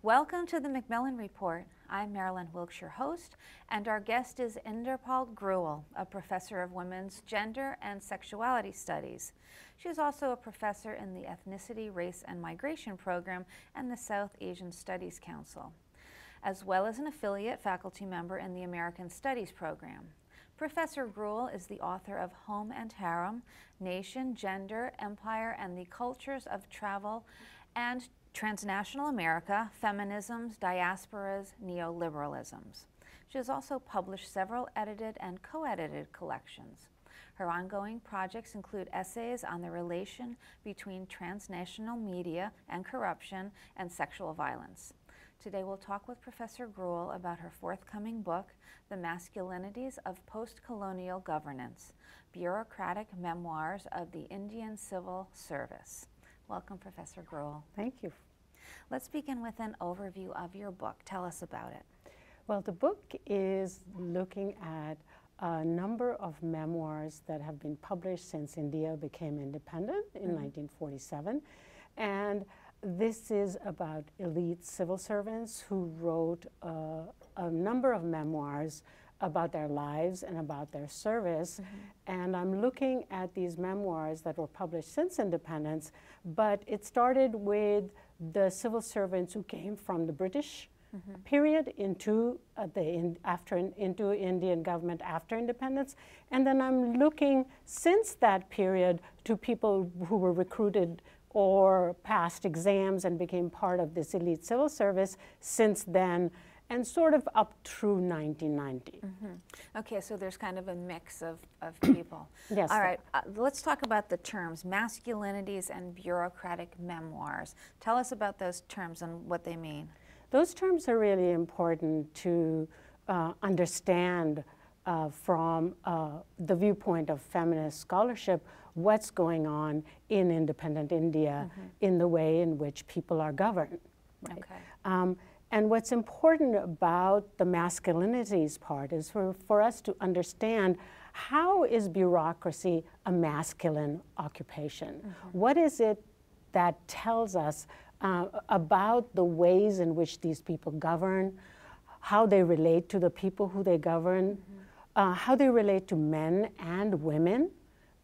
Welcome to the Macmillan Report. I'm Marilyn Wilkes, your host, and our guest is Inderpal Grewal, a professor of women's gender and sexuality studies. She is also a professor in the Ethnicity, Race, and Migration program and the South Asian Studies Council, as well as an affiliate faculty member in the American Studies program. Professor Grewal is the author of Home and Harem, Nation, Gender, Empire, and the Cultures of Travel, and Transnational America, Feminisms, Diasporas, Neoliberalisms. She has also published several edited and co-edited collections. Her ongoing projects include essays on the relation between transnational media and corruption and sexual violence. Today we'll talk with Professor Grewal about her forthcoming book, The Masculinities of Post-Colonial Governance, Bureaucratic Memoirs of the Indian Civil Service. Welcome, Professor Grewal. Thank you. Let's begin with an overview of your book. Tell us about it. Well, the book is looking at a number of memoirs that have been published since India became independent in 1947. And this is about elite civil servants who wrote a number of memoirs about their lives and about their service. And I'm looking at these memoirs that were published since independence, but it started with the civil servants who came from the British period into into Indian government after independence. And then I'm looking since that period to people who were recruited or passed exams and became part of this elite civil service since then, and sort of up through 1990. Okay, so there's kind of a mix of people. Yes. All right, let's talk about the terms, masculinities and bureaucratic memoirs. Tell us about those terms and what they mean. Those terms are really important to understand from the viewpoint of feminist scholarship what's going on in independent India in the way in which people are governed. Right? Okay. And what's important about the masculinities part is for us to understand how is bureaucracy a masculine occupation? What is it that tells us about the ways in which these people govern, how they relate to the people who they govern, how they relate to men and women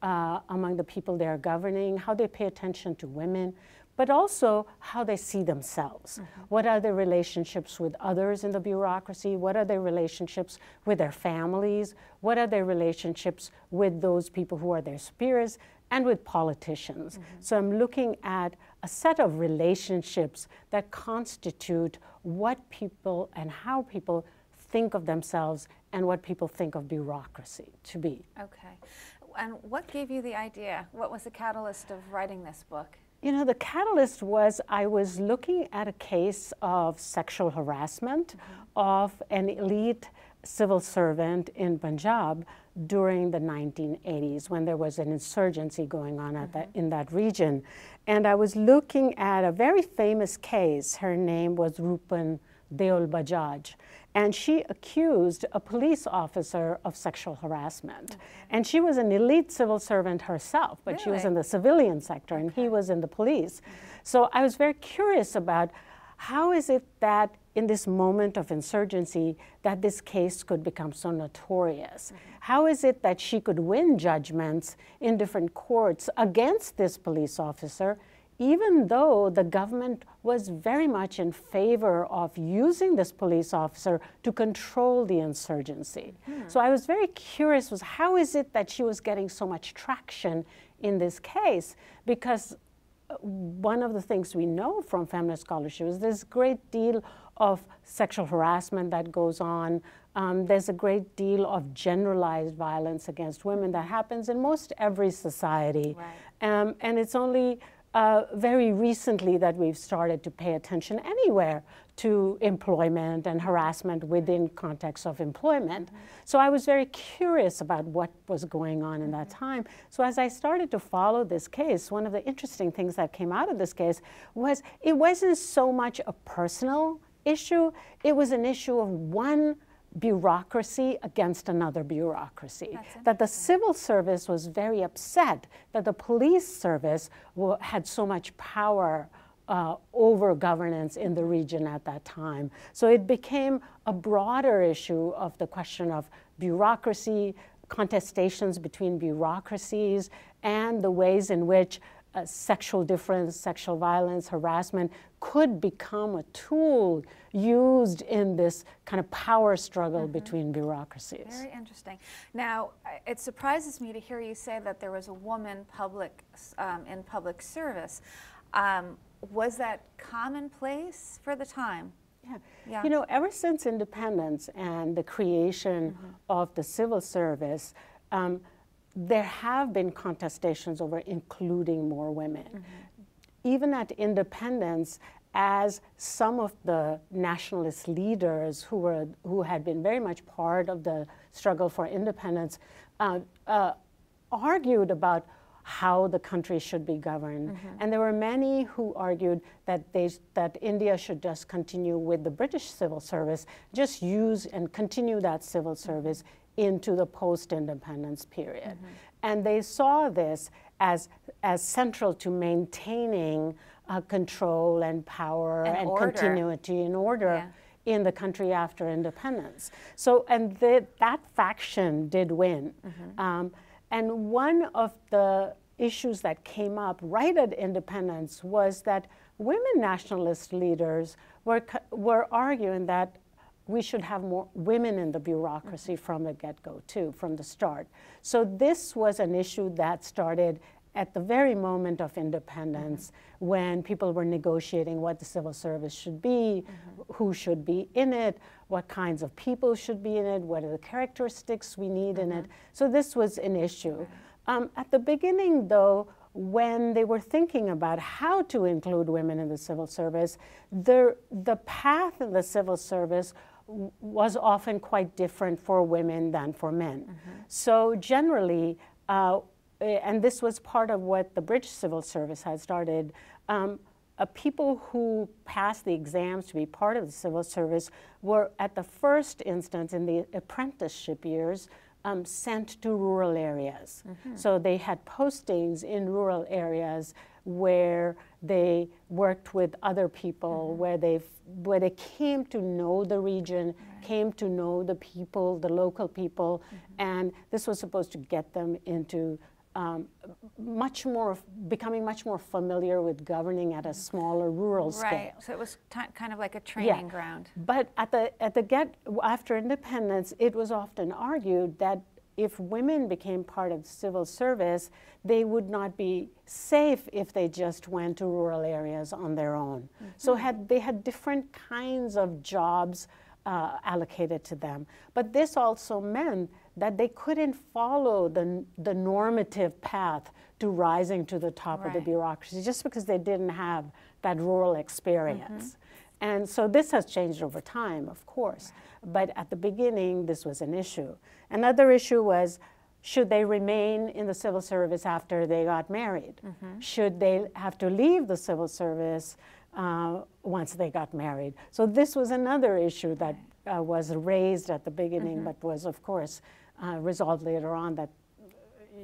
among the people they are governing, how they pay attention to women, but also how they see themselves. What are their relationships with others in the bureaucracy? What are their relationships with their families? What are their relationships with those people who are their superiors and with politicians? So I'm looking at a set of relationships that constitute what people and how people think of themselves and what people think of bureaucracy to be. Okay. And what gave you the idea? What was the catalyst of writing this book? You know, the catalyst was I was looking at a case of sexual harassment of an elite civil servant in Punjab during the 1980s when there was an insurgency going on at in that region. And I was looking at a very famous case. Her name was Rupan Deol Bajaj. And she accused a police officer of sexual harassment. And she was an elite civil servant herself, but she was in the civilian sector and he was in the police. So I was very curious about how is it that in this moment of insurgency that this case could become so notorious? How is it that she could win judgments in different courts against this police officer, even though the government was very much in favor of using this police officer to control the insurgency? So I was very curious, was how is it that she was getting so much traction in this case? Because one of the things we know from feminist scholarship is there's a great deal of sexual harassment that goes on. There's a great deal of generalized violence against women that happens in most every society. And it's only very recently that we've started to pay attention anywhere to employment and harassment within context of employment. So I was very curious about what was going on in that time. So as I started to follow this case, one of the interesting things that came out of this case was it wasn't so much a personal issue, it was an issue of one bureaucracy against another bureaucracy. That the civil service was very upset that the police service had so much power over governance in the region at that time. So it became a broader issue of the question of bureaucracy, contestations between bureaucracies, and the ways in which sexual difference, sexual violence, harassment could become a tool used in this kind of power struggle between bureaucracies. Very interesting. Now, it surprises me to hear you say that there was a woman in public service. Was that commonplace for the time? Yeah. You know, ever since independence and the creation of the civil service, there have been contestations over including more women. Even at independence, as some of the nationalist leaders who had been very much part of the struggle for independence argued about how the country should be governed. And there were many who argued that India should just continue with the British civil service, just use and continue that civil service into the post-independence period. And they saw this as central to maintaining control and power and continuity and order in the country after independence. So, and that faction did win. And one of the issues that came up right at independence was that women nationalist leaders were arguing that we should have more women in the bureaucracy from the get-go too, from the start. So this was an issue that started at the very moment of independence when people were negotiating what the civil service should be, who should be in it, what kinds of people should be in it, what are the characteristics we need in it. So this was an issue. At the beginning, though, when they were thinking about how to include women in the civil service, the path in the civil service was often quite different for women than for men. So generally, and this was part of what the British civil service had started, people who passed the exams to be part of the civil service were, at the first instance in the apprenticeship years, sent to rural areas. So they had postings in rural areas where they worked with other people, where they came to know the region, came to know the people, the local people, and this was supposed to get them into becoming much more familiar with governing at a smaller rural scale. Right, so it was kind of like a training ground. But after independence, it was often argued that if women became part of the civil service, they would not be safe if they just went to rural areas on their own. So they had different kinds of jobs allocated to them. But this also meant that they couldn't follow the normative path to rising to the top of the bureaucracy just because they didn't have that rural experience. And so this has changed over time, of course. But at the beginning, this was an issue. Another issue was, should they remain in the civil service after they got married? Should they have to leave the civil service once they got married? So this was another issue that was raised at the beginning, but was, of course, resolved later on, that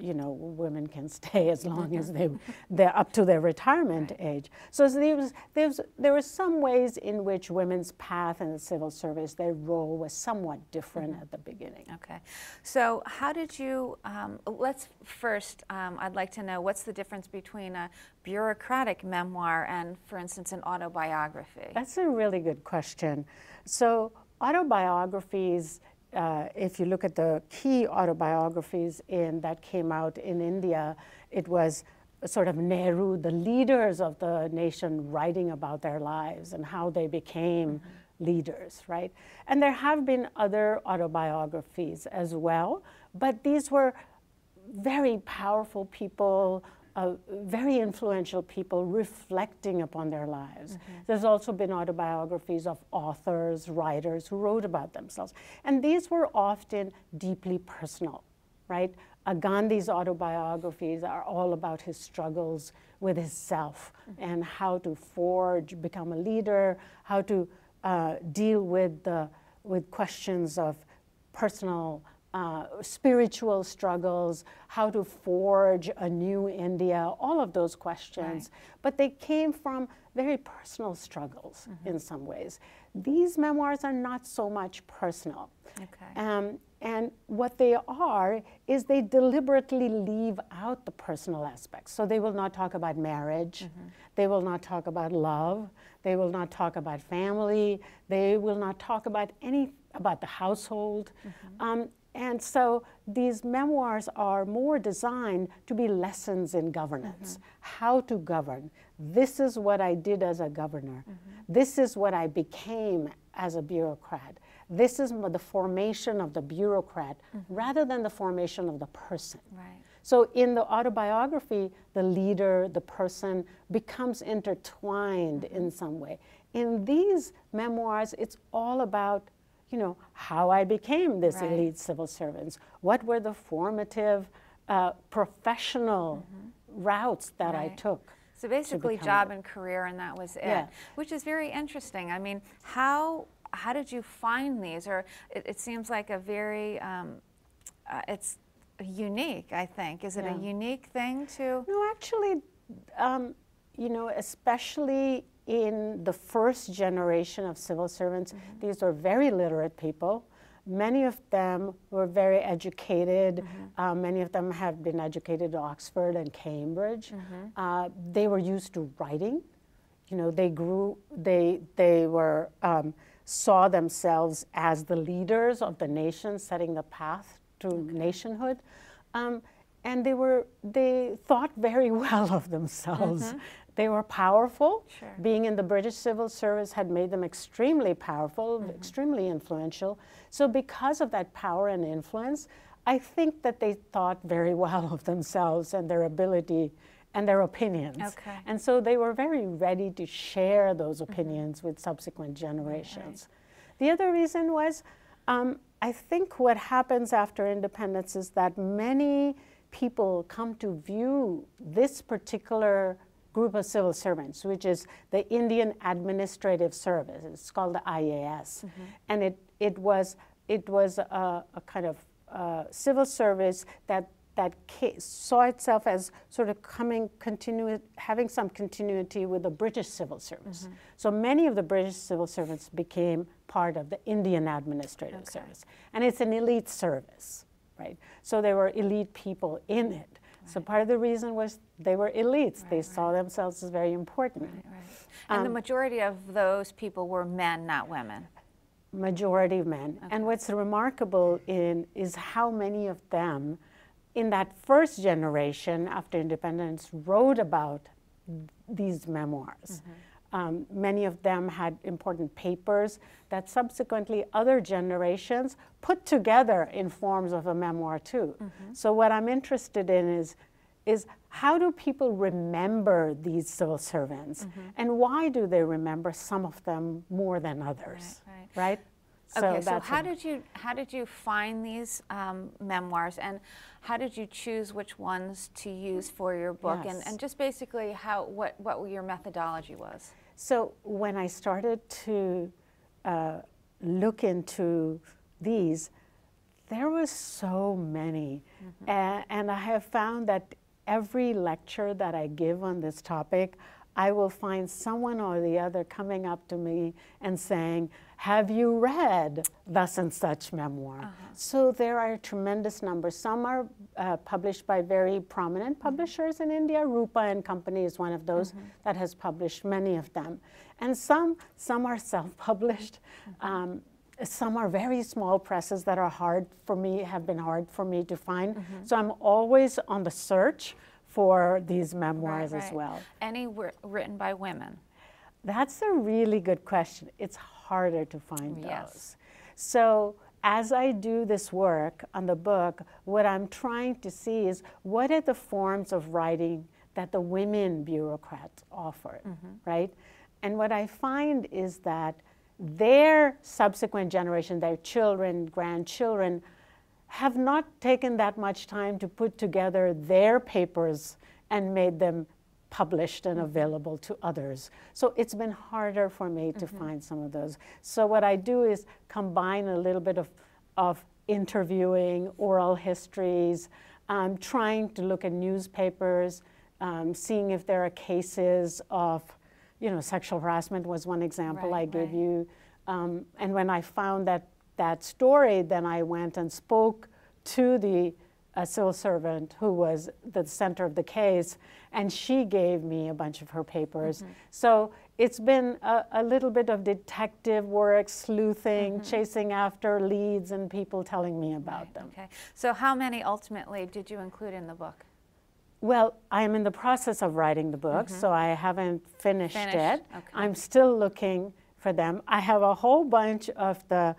women can stay as long as they're up to their retirement age. So there were some ways in which women's path in the civil service, their role was somewhat different at the beginning. Okay, so how did you, let's first, I'd like to know what's the difference between a bureaucratic memoir and, for instance, an autobiography? That's a really good question. So autobiographies, if you look at the key autobiographies that came out in India, it was sort of Nehru, the leaders of the nation, writing about their lives and how they became leaders, right? And there have been other autobiographies as well, but these were very powerful people, very influential people reflecting upon their lives. There's also been autobiographies of authors, writers who wrote about themselves. And these were often deeply personal, right? Gandhi's autobiographies are all about his struggles with his self and how to become a leader, how to deal with questions of personal spiritual struggles, how to forge a new India, all of those questions. Right. But they came from very personal struggles in some ways. These memoirs are not so much personal. Okay. And what they are is they deliberately leave out the personal aspects. So they will not talk about marriage. They will not talk about love. They will not talk about family. They will not talk about about the household. And so these memoirs are more designed to be lessons in governance, how to govern. This is what I did as a governor. This is what I became as a bureaucrat. This is the formation of the bureaucrat rather than the formation of the person. Right. So in the autobiography, the leader, the person becomes intertwined in some way. In these memoirs, it's all about how I became this elite civil servant. What were the formative professional routes that I took? So basically job and career, and that was it, which is very interesting. I mean, how did you find these? Or it seems like a very, it's unique, I think. Is it a unique thing to? No, actually, especially in the first generation of civil servants, these were very literate people. Many of them were very educated. Many of them have been educated at Oxford and Cambridge. They were used to writing. They were saw themselves as the leaders of the nation, setting the path to nationhood. And they thought very well of themselves. They were powerful. Sure. Being in the British civil service had made them extremely powerful, extremely influential. So because of that power and influence, I think that they thought very well of themselves and their ability and their opinions. Okay. And so they were very ready to share those opinions with subsequent generations. Right. The other reason was, I think what happens after independence is that many people come to view this particular group of civil servants, which is the Indian Administrative Service. It's called the IAS. And it was a kind of civil service that saw itself as sort of having some continuity with the British civil service. So many of the British civil servants became part of the Indian Administrative Service. And it's an elite service, right? So there were elite people in it. So part of the reason was they were elites. They saw themselves as very important. And the majority of those people were men, not women. Majority of men. And what's remarkable is how many of them in that first generation after independence wrote about these memoirs. Many of them had important papers that subsequently other generations put together in forms of a memoir too. So what I'm interested in is how do people remember these civil servants? And why do they remember some of them more than others, right? Okay, so how did you find these memoirs, and how did you choose which ones to use for your book, and just basically what your methodology was? So when I started to look into these, there were so many, and I have found that every lecture that I give on this topic, I will find someone or the other coming up to me and saying, have you read thus and such memoir? So there are a tremendous number. Some are published by very prominent publishers in India. Rupa and Company is one of those that has published many of them. And some are self-published. Some are very small presses that have been hard for me to find. So I'm always on the search for these memoirs as well. Any written by women? That's a really good question. It's harder to find those. So as I do this work on the book, what I'm trying to see is what are the forms of writing that the women bureaucrats offered, right? And what I find is that their subsequent generation, their children, grandchildren, have not taken that much time to put together their papers and made them published and available to others. So it's been harder for me to find some of those. So what I do is combine a little bit of interviewing, oral histories, trying to look at newspapers, seeing if there are cases of, sexual harassment was one example I gave you. And when I found that story, then I went and spoke to the civil servant who was the center of the case, and she gave me a bunch of her papers. So it's been a little bit of detective work, sleuthing, chasing after leads and people telling me about them. Okay. So how many ultimately did you include in the book? Well, I'm in the process of writing the book, so I haven't finished it. Okay. I'm still looking for them. I have a whole bunch of the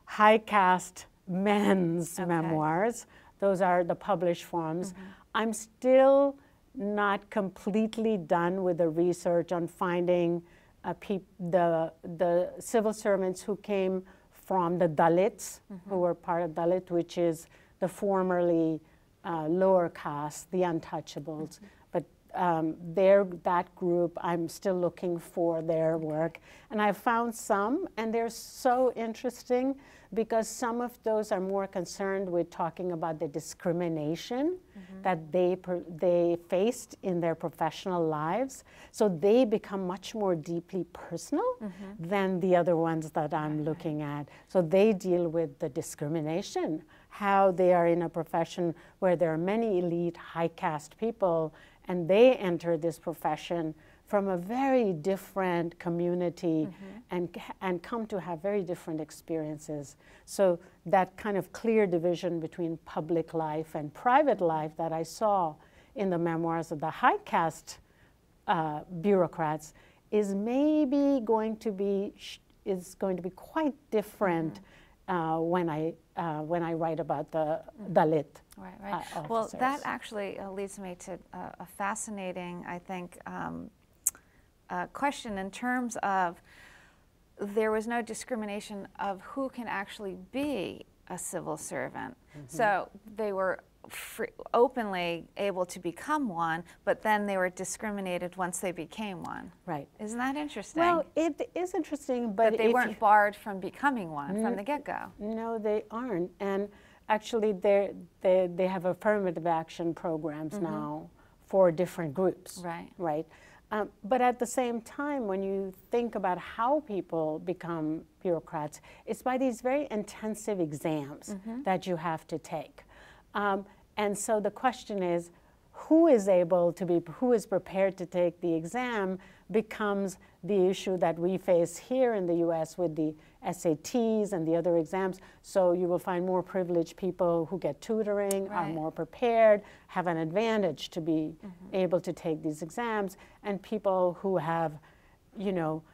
high caste men's memoirs. Those are the published forms. I'm still not completely done with the research on finding the civil servants who came from the Dalits, who were part of Dalit, which is the formerly lower caste, the untouchables. But that group, I'm still looking for their work. And I've found some, and they're so interesting because some of those are more concerned with talking about the discrimination that they faced in their professional lives. So they become much more deeply personal than the other ones that I'm looking at. So they deal with the discrimination, how they are in a profession where there are many elite, high caste people, and they enter this profession from a very different community and come to have very different experiences. So that kind of clear division between public life and private life that I saw in the memoirs of the high caste bureaucrats is maybe going to be quite different when I write about the Dalit. Right. Well, that actually leads me to a fascinating, I think, question in terms of there was no discrimination of who can actually be a civil servant. So they were openly able to become one, but then they were discriminated once they became one. Right. Isn't that interesting? Well, it is interesting, but they weren't barred from becoming one from the get-go. No, they aren't. And actually, they have affirmative action programs now for different groups. Right. Right. But at the same time, when you think about how people become bureaucrats, it's by these very intensive exams that you have to take. And so the question is, who is prepared to take the exam becomes the issue that we face here in the US with the SATs and the other exams. So you will find more privileged people who get tutoring, are more prepared, have an advantage to be able to take these exams, and people who have,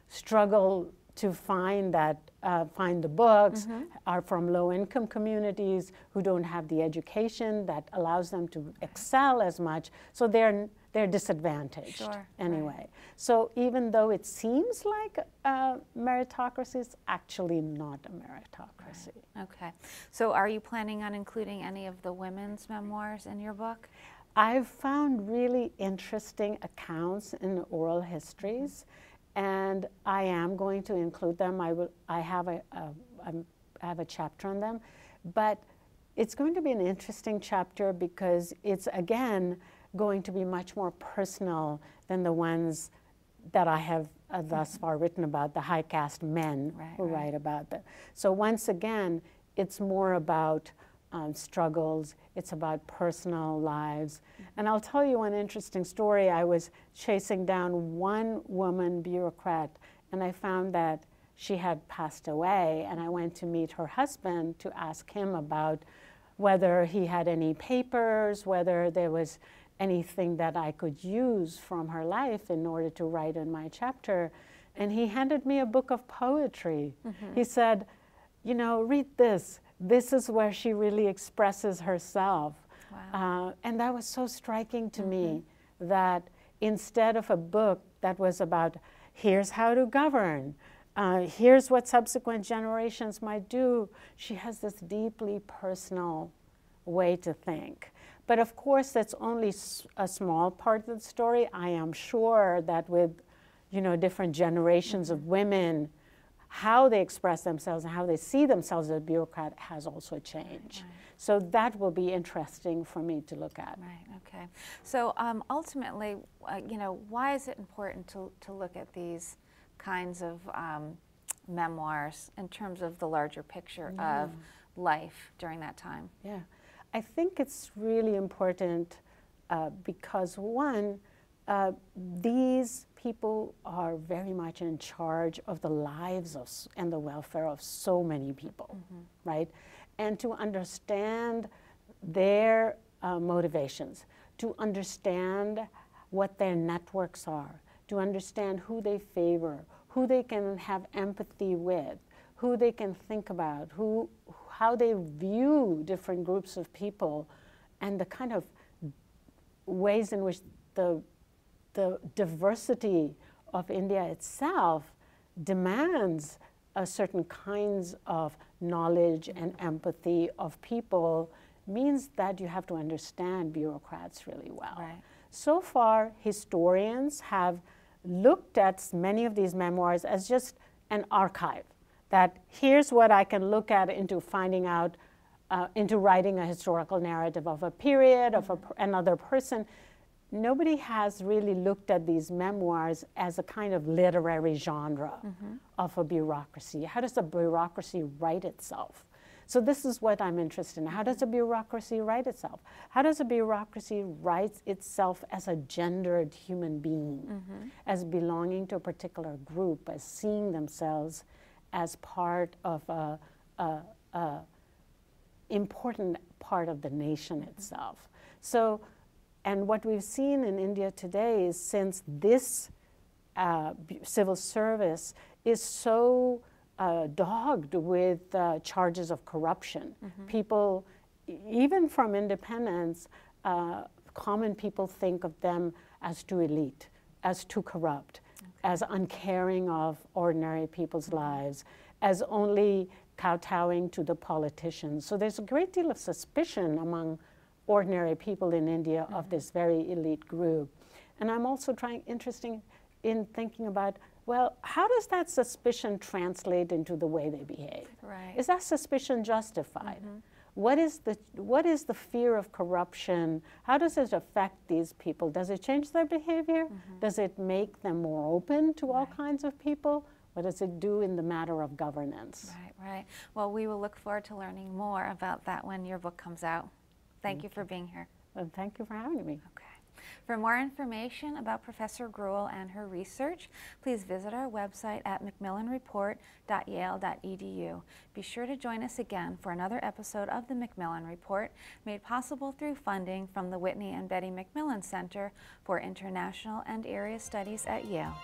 struggled to find the books, are from low-income communities who don't have the education that allows them to excel as much. So they're disadvantaged anyway. Right. So even though it seems like a meritocracy, it's actually not a meritocracy. Right. Okay. So are you planning on including any of the women's memoirs in your book? I've found really interesting accounts in the oral histories, and I am going to include them. I have a chapter on them, but it's going to be an interesting chapter because it's, again, going to be much more personal than the ones that I have thus far written about, the high caste men who write about them. So once again, it's more about struggles, it's about personal lives. And I'll tell you one interesting story. I was chasing down one woman bureaucrat, and I found that she had passed away, and I went to meet her husband to ask him about whether he had any papers, whether there was anything that I could use from her life in order to write in my chapter. And he handed me a book of poetry. He said, read this. This is where she really expresses herself. Wow. And that was so striking to me, that instead of a book that was about, here's how to govern, here's what subsequent generations might do, she has this deeply personal way to think. But of course, that's only a small part of the story. I am sure that with, different generations of women how they express themselves and how they see themselves as a bureaucrat has also changed. Right. So that will be interesting for me to look at. Right, okay. So ultimately, you know, why is it important to look at these kinds of memoirs in terms of the larger picture of life during that time? Yeah, I think it's really important because one, these people are very much in charge of the lives of, and the welfare of so many people, right? And to understand their motivations, to understand what their networks are, to understand who they favor, who they can have empathy with, who they can think about, how they view different groups of people, and the kind of ways in which the diversity of India itself demands certain kinds of knowledge and empathy of people means that you have to understand bureaucrats really well. Right. So far, historians have looked at many of these memoirs as just an archive, that here's what I can look at into finding out, into writing a historical narrative of a period, of another person. Nobody has really looked at these memoirs as a kind of literary genre of a bureaucracy. How does a bureaucracy write itself? So this is what I'm interested in. How does a bureaucracy write itself? How does a bureaucracy write itself as a gendered human being, as belonging to a particular group, as seeing themselves as part of a important part of the nation itself? So, and what we've seen in India today is, since this civil service is so dogged with charges of corruption, people, even from independence, common people think of them as too elite, as too corrupt, as uncaring of ordinary people's lives, as only kowtowing to the politicians. So there's a great deal of suspicion among ordinary people in India of this very elite group. And I'm also interested in thinking about, well, how does that suspicion translate into the way they behave? Right. Is that suspicion justified? What is the fear of corruption? How does it affect these people? Does it change their behavior? Does it make them more open to all kinds of people? What does it do in the matter of governance? Right, right. Well, we will look forward to learning more about that when your book comes out. Thank you for being here. And thank you for having me. Okay. For more information about Professor Grewal and her research, please visit our website at macmillanreport.yale.edu. Be sure to join us again for another episode of the Macmillan Report, made possible through funding from the Whitney and Betty Macmillan Center for International and Area Studies at Yale.